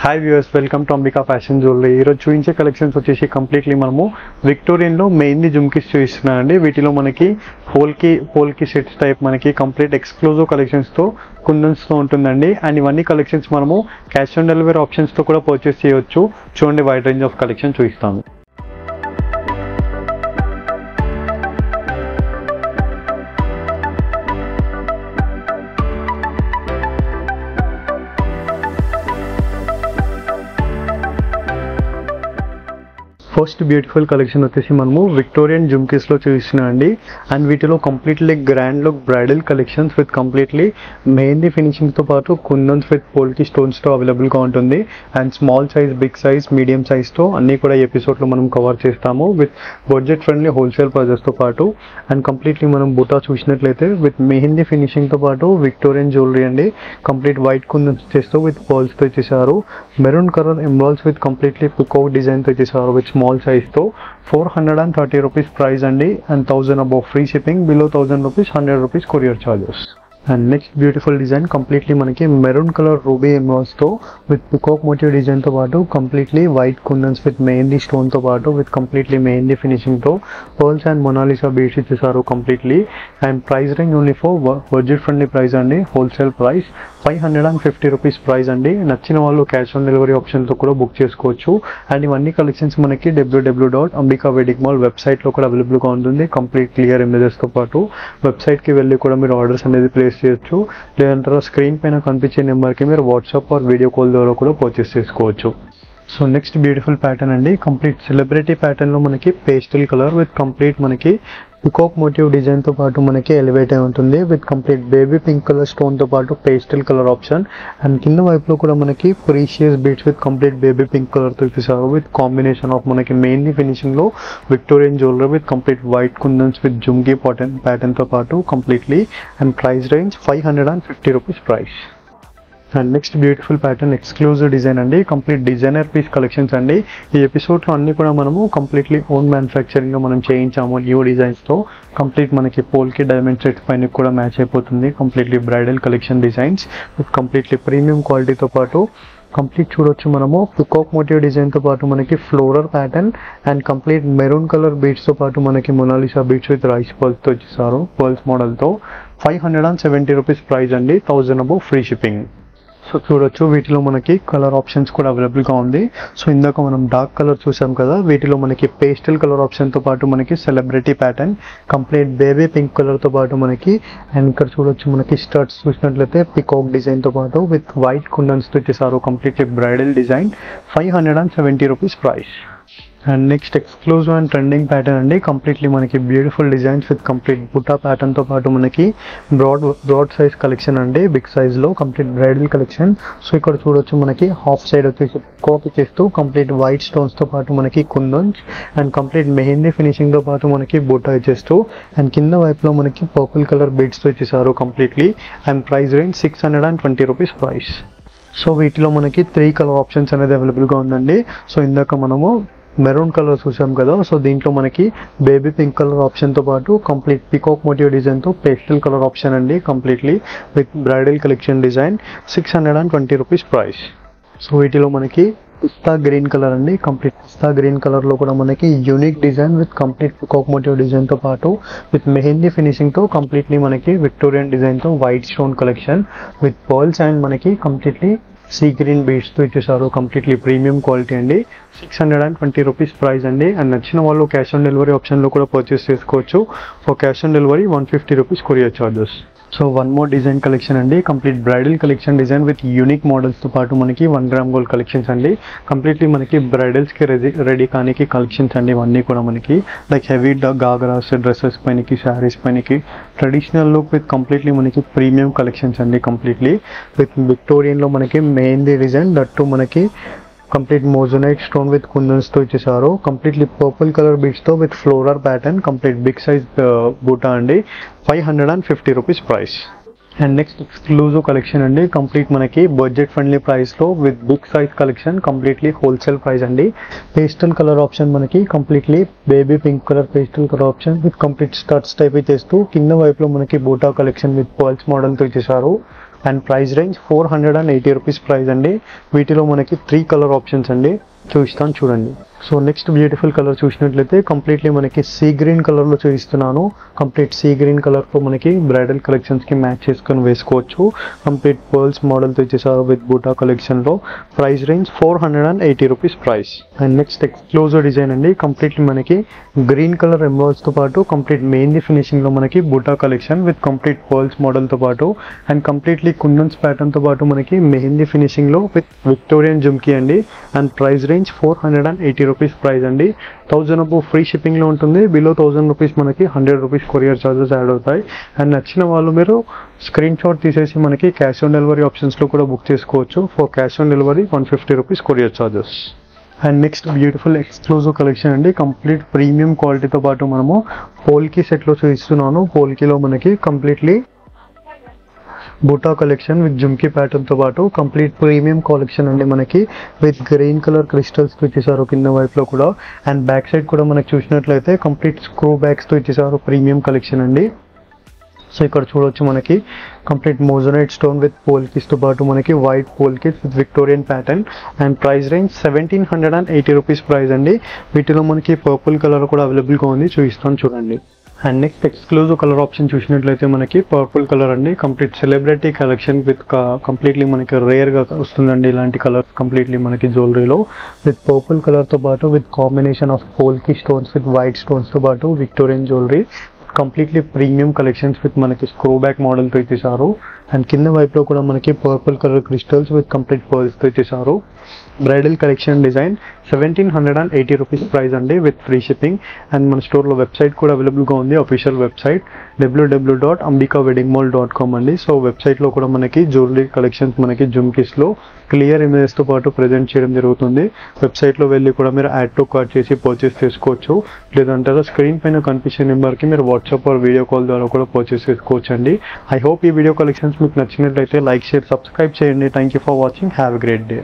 Hi viewers, welcome to Ambika fashion jewellery. ఈరోజు చూపించే collections వచ్చేసి కంప్లీట్లీ మనము విక్టోరియన్లో మెయిన్లీ జుమ్కీస్ చూపిస్తున్నానండి. వీటిలో మనకి పోల్కి సెట్స్ టైప్ మనకి కంప్లీట్ ఎక్స్క్లూజివ్ కలెక్షన్స్తో కుందన్స్తో ఉంటుందండి. అండ్ ఇవన్నీ కలెక్షన్స్ మనము క్యాష్ ఆన్ డెలివరీ ఆప్షన్స్తో కూడా పర్చేస్ చేయొచ్చు. చూడండి, వైడ్ రేంజ్ ఆఫ్ కలెక్షన్ చూపిస్తాము. ఫస్ట్ బ్యూటిఫుల్ కలెక్షన్ వచ్చేసి మనము విక్టోరియన్ జుమ్కీస్లో చూపిస్తున్నాం అండి. అండ్ వీటిలో completely grand look bridal collections with completely mehndi ఫినిషింగ్తో పాటు కుందన్స్ విత్ పోల్కి స్టోన్స్తో అవైలబుల్గా ఉంటుంది. And small size, big size, medium సైజ్తో అన్నీ కూడా ఈ ఎపిసోడ్లో మనం కవర్ చేస్తాము విత్ బడ్జెట్ ఫ్రెండ్లీ హోల్సేల్ ప్రైజెస్తో పాటు. అండ్ కంప్లీట్లీ మనం బుటా చూసినట్లయితే విత్ మెహందీ ఫినిషింగ్తో పాటు విక్టోరియన్ జ్యువెలరీ అండి. కంప్లీట్ వైట్ కుందన్స్ చేస్తూ విత్ పర్ల్స్తో ఇచ్చేసారు. Maroon colour embroils with completely peacock డిజైన్తో ఇచ్చేసారు విత్ స్మాల్ సైజ్తో. 430 రూపీస్ ప్రైస్ అండి. And 1000 above free shipping, below 1000 rupees 100 rupees courier charges. And next beautiful design completely మనకి మెరూన్ కలర్ రూబీ ఎంబ్రాయిల్స్తో విత్ పికాక్ మోటివ్ డిజైన్తో పాటు completely white kundans with mehndi స్టోన్తో పాటు విత్ కంప్లీట్లీ మెహందీ ఫినిషింగ్తో పర్ల్స్ అండ్ మొనాలిసా బీడ్స్ ఇచ్చేసారు completely. And price range only for budget friendly price అండి. Wholesale price 550 rupees price అండి. నచ్చిన వాళ్ళు క్యాష్ ఆన్ డెలివరీ ఆప్షన్తో కూడా బుక్ చేసుకోవచ్చు. అండ్ ఇవన్నీ కలెక్షన్స్ మనకి www.ambikaweddingmall వెబ్సైట్లో కూడా అవైలబుల్గా ఉంటుంది. కంప్లీట్ క్లియర్ ఇమేజెస్తో పాటు వెబ్సైట్కి వెళ్ళి కూడా మీరు ఆర్డర్స్ అనేది ప్లేస్ చేయొచ్చు. లేదంటే స్క్రీన్ పైన కనిపించే నెంబర్కి మీరు వాట్సాప్ ఆర్ వీడియో కాల్ ద్వారా కూడా పర్చేస్ చేసుకోవచ్చు. సో నెక్స్ట్ బ్యూటిఫుల్ ప్యాటర్న్ అండి. కంప్లీట్ సెలబ్రిటీ ప్యాటర్న్లో మనకి పేస్టల్ కలర్ విత్ కంప్లీట్ మనకి పికాక్ మోటివ్ డిజైన్తో పాటు మనకి ఎలివేట్ అయి ఉంటుంది with complete baby pink colour స్టోన్తో పాటు పేస్టల్ కలర్ ఆప్షన్. అండ్ కింద వైపులో కూడా మనకి precious beads with complete baby pink కలర్తో ఇచ్చేసారు విత్ కాంబినేషన్ ఆఫ్ మనకి మెయిన్లీ ఫినిషింగ్లో Victorian jewellery with complete white kundans with jhumki ప్యాటర్న్తో పాటు completely. And price range 550 rupees price. And next beautiful pattern exclusive design అండి. కంప్లీట్ డిజైనర్ పీస్ కలెక్షన్స్ అండి. ఈ ఎపిసోడ్లో అన్ని కూడా మనము కంప్లీట్లీ ఓన్ మ్యానుఫ్యాక్చరింగ్లో మనం చేయించాము న్యూ డిజైన్స్తో. కంప్లీట్ మనకి పోల్కి డైమండ్ సెట్స్ పైన కూడా మ్యాచ్ అయిపోతుంది. Completely bridal collection designs with completely premium క్వాలిటీతో పాటు కంప్లీట్ చూడొచ్చు మనము పికాక్ మోటివ్ డిజైన్తో పాటు మనకి floral pattern and complete maroon colour బీడ్స్తో పాటు మనకి మొనాలిసా బీడ్స్ విత్ రైస్ పర్ల్స్తో ఇచ్చేసారు పర్ల్స్ మోడల్తో. 570 రూపీస్ ప్రైస్ అండి. 1000 అబౌవ్ ఫ్రీ షిప్పింగ్. సో చూడొచ్చు, వీటిలో మనకి కలర్ ఆప్షన్స్ కూడా అవైలబుల్గా ఉంది. సో ఇందాక మనం డార్క్ కలర్ చూసాం కదా, వీటిలో మనకి పేస్టల్ కలర్ ఆప్షన్తో పాటు మనకి celebrity pattern complete baby pink కలర్తో పాటు మనకి. అండ్ ఇక్కడ చూడొచ్చు మనకి స్టర్ట్స్ చూసినట్లయితే పికాక్ డిజైన్తో పాటు విత్ వైట్ కుందన్స్తో ఇచ్చేసారు completely bridal design. 570 rupees price. And next exclusive and trending pattern అండి. కంప్లీట్లీ మనకి beautiful designs with complete buta ప్యాటర్న్తో పాటు మనకి బ్రాడ్ సైజ్ కలెక్షన్ అండి. బిగ్ సైజ్లో కంప్లీట్ బ్రైడల్ కలెక్షన్. సో ఇక్కడ చూడొచ్చు మనకి హాఫ్ సైడ్ వచ్చేసి కాపీ చేస్తూ కంప్లీట్ వైట్ స్టోన్స్తో పాటు మనకి కుందన్స్ అండ్ కంప్లీట్ మెహందీ ఫినిషింగ్తో పాటు మనకి బుటా ఇచ్చేస్తూ అండ్ కింద వైపులో మనకి పర్పుల్ కలర్ బీడ్స్తో ఇచ్చేసారు completely. And price range 620 rupees price. So వీటిలో మనకి 3 కలర్ ఆప్షన్స్ అనేది అవైలబుల్గా ఉందండి. సో ఇందాక మనము మెరూన్ కలర్ చూసాం కదా, సో దీంట్లో మనకి బేబీ పింక్ కలర్ ఆప్షన్తో పాటు కంప్లీట్ పికాక్ మోటివ్ డిజైన్తో పేస్టల్ కలర్ ఆప్షన్ అండి. Completely with bridal collection design. 620 rupees price. So వీటిలో మనకి పిస్తా గ్రీన్ కలర్ అండి. కంప్లీట్ పిస్తా గ్రీన్ కలర్లో కూడా మనకి unique design with complete peacock motif డిజైన్తో పాటు విత్ మెహందీ ఫినిషింగ్తో కంప్లీట్లీ మనకి విక్టోరియన్ డిజైన్తో white stone collection with pearls and మనకి కంప్లీట్లీ సీ గ్రీన్ బీడ్స్తో ఇచ్చేసారు కంప్లీట్లీ ప్రీమియం క్వాలిటీ అండి. 620 రూపీస్ ప్రైస్ అండి. అండ్ నచ్చిన వాళ్ళు క్యాష్ ఆన్ డెలివరీ ఆప్షన్లో కూడా పర్చేస్ చేసుకోవచ్చు. For cash on delivery 150 rupees courier charges. So one more design collection అండి. Complete bridal collection design with unique మోడల్స్తో పాటు మనకి 1 గ్రామ్ గోల్డ్ కలెక్షన్స్ అండి. కంప్లీట్లీ మనకి బ్రైడల్స్కి రెడీ కానికి కలెక్షన్స్ అండి. ఇవన్నీ కూడా మనకి లైక్ హెవీ గాగ్రాస్, డ్రెస్సెస్ పైనకి, శారీస్ పైనకి ట్రెడిషనల్ లుక్ విత్ కంప్లీట్లీ మనకి ప్రీమియం కలెక్షన్స్ అండి. కంప్లీట్లీ విత్ విక్టోరియన్లో మనకి మెహందీ డిజైన్ దట్టు మనకి కంప్లీట్ మోజోనైట్ స్టోన్ విత్ కుందన్స్తో ఇచ్చేసారు. కంప్లీట్లీ పర్పుల్ కలర్ బీడ్స్తో with floral pattern complete big size buta అండి. 550 rupees price. And next exclusive collection అండి. కంప్లీట్ మనకి బడ్జెట్ ఫ్రెండ్లీ ప్రైస్లో with big size collection completely wholesale price అండి. Pastel colour option మనకి completely baby pink colour pastel colour option with complete studs type ఇచ్చేస్తూ కింద వైపులో మనకి బూటా కలెక్షన్ విత్ పర్ల్స్ మోడల్తో ఇచ్చేసారు. And price range 480 rupees price అండి. వీటిలో మనకి 3 కలర్ ఆప్షన్స్ అండి, చూపిస్తాను చూడండి. సో నెక్స్ట్ బ్యూటిఫుల్ కలర్ చూసినట్లయితే కంప్లీట్లీ మనకి సీ గ్రీన్ కలర్లో చూపిస్తున్నాను. కంప్లీట్ సీ గ్రీన్ కలర్తో మనకి బ్రైడల్ కలెక్షన్స్కి మ్యాచ్ చేసుకొని వేసుకోవచ్చు. కంప్లీట్ పర్ల్స్ మోడల్తో ఇచ్చేసారు విత్ బూటా కలెక్షన్లో. Price range 480 rupees price. And next exclusive design అండి, కంప్లీట్లీ మనకి గ్రీన్ కలర్ ఎంబ్రాయిడ్స్తో పాటు కంప్లీట్ మెయిన్లీ ఫినిషింగ్లో మనకి బూటా కలెక్షన్ విత్ కంప్లీట్ పర్ల్స్ మోడల్తో పాటు అండ్ కంప్లీట్లీ కుందన్స్ ప్యాటర్న్తో పాటు మనకి మెహందీ ఫినిషింగ్లో విత్ విక్టోరియన్ జుమ్కీ అండి. And price range 480 rupees price అండి. 1000 అబౌవ్ ఫ్రీ షిప్పింగ్లో ఉంటుంది. బిలో 1000 రూపీస్ మనకి 100 రూపీస్ కొరియర్ ఛార్జెస్ యాడ్ అవుతాయి. అండ్ నచ్చిన వాళ్ళు మీరు స్క్రీన్ షాట్ తీసేసి మనకి క్యాష్ ఆన్ డెలివరీ ఆప్షన్స్లో కూడా బుక్ చేసుకోవచ్చు. For cash on delivery 150 rupees courier charges. And next beautiful exclusive collection అండి, కంప్లీట్ ప్రీమియం క్వాలిటీతో పాటు మనము పోల్కీ సెట్లో చూపిస్తున్నాను. పోల్కీలో మనకి కంప్లీట్లీ బూటా కలెక్షన్ విత్ జుమ్కీ ప్యాటర్న్తో పాటు కంప్లీట్ ప్రీమియం కలెక్షన్ అండి మనకి విత్ గ్రీన్ కలర్ క్రిస్టల్స్తో ఇచ్చేసారు కింద వైపులో కూడా. అండ్ బ్యాక్ సైడ్ కూడా మనకి చూసినట్లయితే కంప్లీట్ స్క్రూ బ్యాగ్స్తో ఇచ్చేసారు ప్రీమియం కలెక్షన్ అండి. సో ఇక్కడ చూడవచ్చు మనకి కంప్లీట్ మోజనైట్ స్టోన్ విత్ పోల్కీస్తో పాటు మనకి white polkis with Victorian pattern. And price range 1780 rupees price అండి. వీటిలో మనకి పర్పుల్ కలర్ కూడా అవైలబుల్గా ఉంది, చూపిస్తాను చూడండి. And next exclusive colour option చూసినట్లయితే మనకి పర్పుల్ కలర్ అండి, complete celebrity collection with completely మనకి రేర్గా వస్తుందండి ఇలాంటి కలర్ కంప్లీట్లీ మనకి జ్యువెలరీలో విత్ పర్పుల్ కలర్తో పాటు with combination of polki stones with white స్టోన్స్తో పాటు Victorian jewellery completely premium collections with మనకి స్క్రూ బ్యాక్ మోడల్తో ఇచ్చేసారు. అండ్ కింద వైపులో కూడా మనకి purple colour crystals with complete పర్ల్స్తో ఇచ్చేసారు. Bridal collection design 1780 rupees price అండి విత్ ఫ్రీ షిప్పింగ్. అండ్ మన స్టోర్లో వెబ్సైట్ కూడా అవైలబుల్గా ఉంది, అఫీషియల్ వెబ్సైట్ www.ambikaweddingmall.com అండి. సో వెబ్సైట్లో కూడా మనకి జ్యువెలరీ కలెక్షన్స్ మనకి జుమ్కీస్లో క్లియర్ ఇమేజెస్తో పాటు ప్రజెంట్ చేయడం జరుగుతుంది. వెబ్సైట్లో వెళ్ళి కూడా మీరు యాడ్ టు కార్ట్ చేసి పర్చేస్ చేసుకోవచ్చు. లేదంటే స్క్రీన్ పైన కనిపించే నెంబర్కి మీరు వాట్సాప్ ఆర్ వీడియో కాల్ ద్వారా కూడా పర్చేస్ చేసుకోవచ్చు అండి. ఐ హోప్ ఈ వీడియో కలెక్షన్స్ మీకు నచ్చినట్లయితే లైక్ షేర్ సబ్స్క్రైబ్ చేయండి. Thank you for watching. Have a great day.